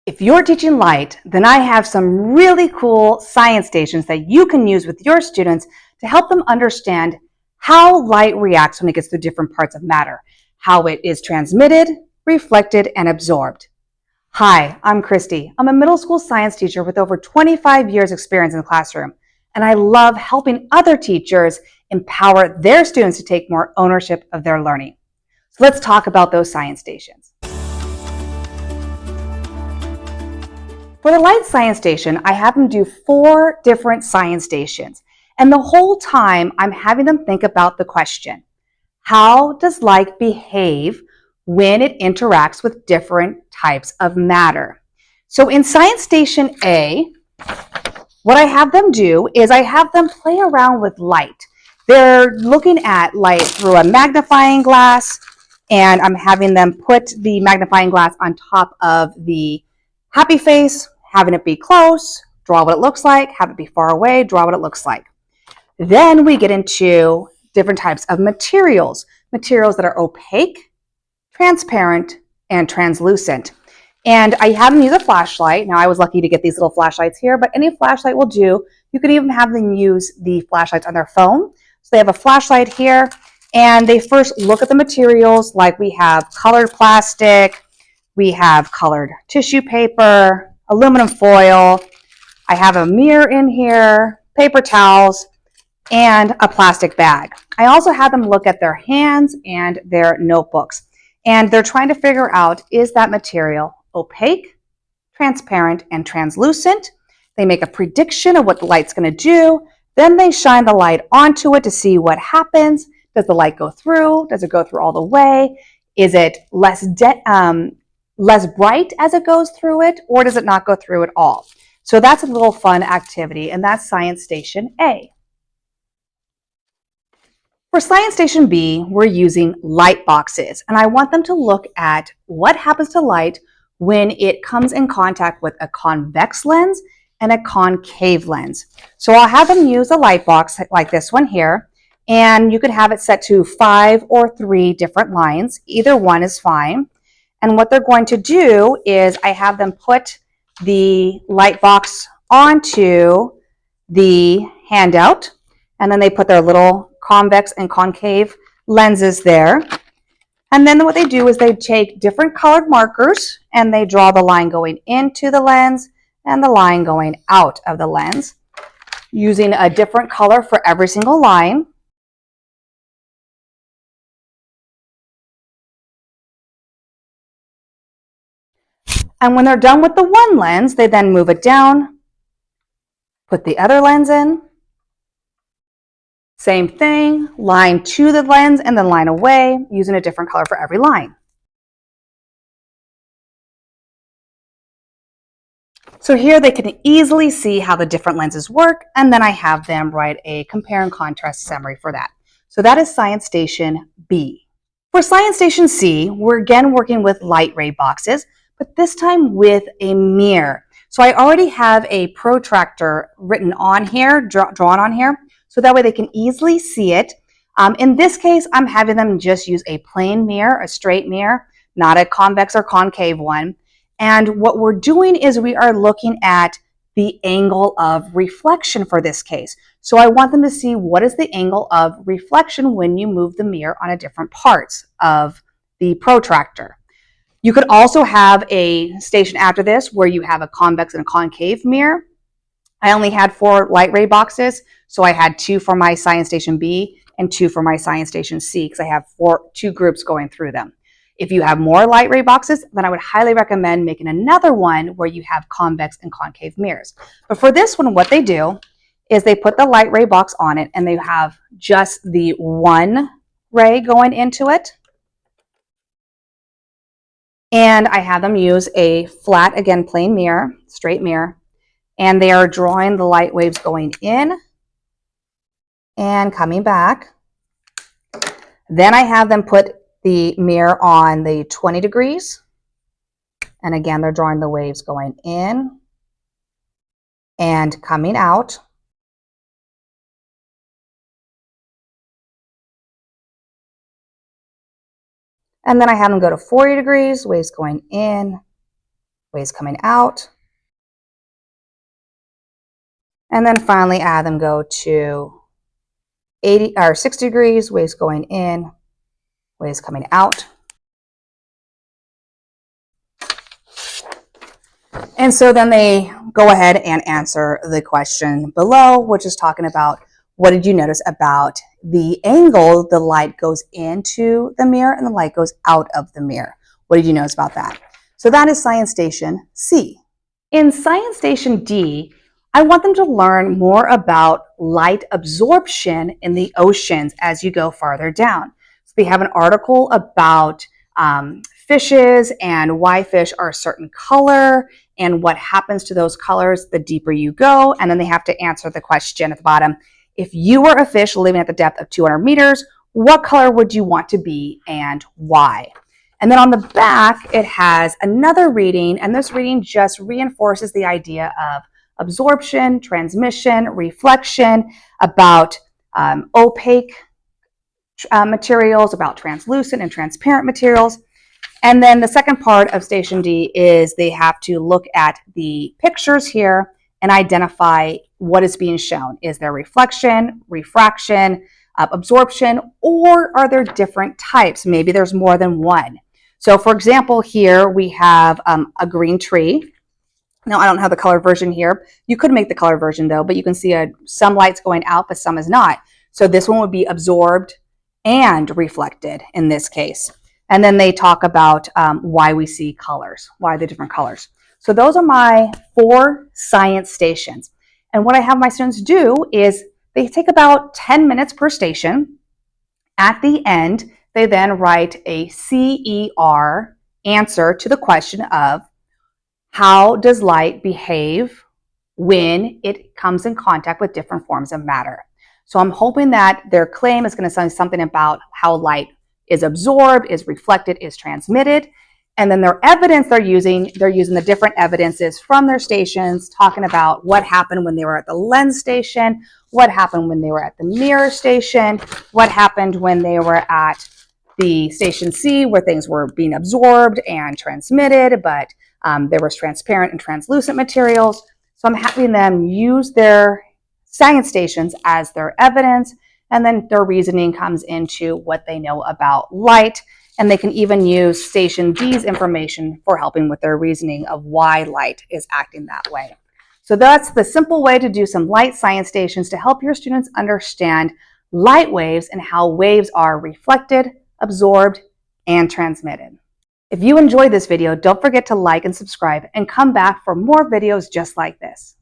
If you're teaching light, then I have some really cool science stations that you can use with your students to help them understand how light reacts when it gets through different parts of matter, how it is transmitted, reflected, and absorbed. Hi, I'm Christy. I'm a middle school science teacher with over 25 years experience in the classroom, and I love helping other teachers empower their students to take more ownership of their learning. So let's talk about those science stations. For the light science station, I have them do 4 different science stations. And the whole time, I'm having them think about the question, how does light behave when it interacts with different types of matter? So in science station A, what I have them do is I have them play around with light. They're looking at light through a magnifying glass, and I'm having them put the magnifying glass on top of the happy face, having it be close, draw what it looks like, have it be far away, draw what it looks like. Then we get into different types of materials that are opaque, transparent, and translucent. And I have them use a flashlight. Now, I was lucky to get these little flashlights here, but any flashlight will do. You could even have them use the flashlights on their phone. So they have a flashlight here, and they first look at the materials, like we have colored plastic, we have colored tissue paper, aluminum foil, I have a mirror in here, paper towels, and a plastic bag. I also have them look at their hands and their notebooks. And they're trying to figure out, is that material opaque, transparent, and translucent? They make a prediction of what the light's going to do. Then they shine the light onto it to see what happens. Does the light go through? Does it go through all the way? Is it less bright as it goes through it, or does it not go through at all? So that's a little fun activity, and that's Science Station A. For Science Station B, we're using light boxes, and I want them to look at what happens to light when it comes in contact with a convex lens and a concave lens. So I'll have them use a light box like this one here, and you could have it set to 5 or 3 different lines. Either one is fine. And what they're going to do is I have them put the light box onto the handout, and then they put their little convex and concave lenses there. And then what they do is they take different colored markers and they draw the line going into the lens and the line going out of the lens, using a different color for every single line. And when they're done with the one lens, they then move it down, put the other lens in. Same thing, line to the lens and then line away, using a different color for every line. So here they can easily see how the different lenses work, and then I have them write a compare and contrast summary for that. So that is Science Station B. For Science Station C, we're again working with light ray boxes, but this time with a mirror. So I already have a protractor written on here, drawn on here, so that way they can easily see it. In this case, I'm having them just use a plain mirror, a straight mirror, not a convex or concave one. And what we're doing is we are looking at the angle of reflection for this case. So I want them to see what is the angle of reflection when you move the mirror on a different parts of the protractor. You could also have a station after this where you have a convex and a concave mirror. I only had 4 light ray boxes, so I had 2 for my Science Station B and 2 for my Science Station C, because I have 2 groups going through them. If you have more light ray boxes, then I would highly recommend making another one where you have convex and concave mirrors. But for this one, what they do is they put the light ray box on it and they have just the one ray going into it. And I have them use a flat, again, plain mirror, straight mirror, and they are drawing the light waves going in and coming back. Then I have them put the mirror on the 20 degrees. And again, they're drawing the waves going in and coming out. And then I have them go to 40 degrees, waves going in waves coming out. And then finally, add them go to 80 or 60 degrees, waves going in, waves coming out. And so then they go ahead and answer the question below, which is talking about what did you notice about the angle the light goes into the mirror and the light goes out of the mirror. What did you notice about that? So that is Science Station C. In Science Station D, I want them to learn more about light absorption in the oceans as you go farther down. So they have an article about fishes and why fish are a certain color and what happens to those colors the deeper you go. And then they have to answer the question at the bottom. If you were a fish living at the depth of 200 meters, what color would you want to be and why? And then on the back, it has another reading, and this reading just reinforces the idea of absorption, transmission, reflection, about opaque materials, about translucent and transparent materials. And then the second part of Station D is they have to look at the pictures here and identify what is being shown. Is there reflection, refraction, absorption, or are there different types? Maybe there's more than one. So for example, here we have a green tree. Now, I don't have the color version here. You could make the color version though, but you can see some light's going out, but some is not. So this one would be absorbed and reflected in this case. And then they talk about why we see colors, why the different colors. So those are my 4 science stations. And what I have my students do is they take about 10 minutes per station. At the end, they then write a CER answer to the question of how does light behave when it comes in contact with different forms of matter. So I'm hoping that their claim is going to say something about how light is absorbed, is reflected, is transmitted. And then their evidence they're using the different evidences from their stations, talking about what happened when they were at the lens station, what happened when they were at the mirror station, what happened when they were at the Station C, where things were being absorbed and transmitted, but there was transparent and translucent materials. So I'm having them use their science stations as their evidence, and then their reasoning comes into what they know about light. And they can even use Station D's information for helping with their reasoning of why light is acting that way. So that's the simple way to do some light science stations to help your students understand light waves and how waves are reflected, absorbed, and transmitted. If you enjoyed this video, don't forget to like and subscribe and come back for more videos just like this.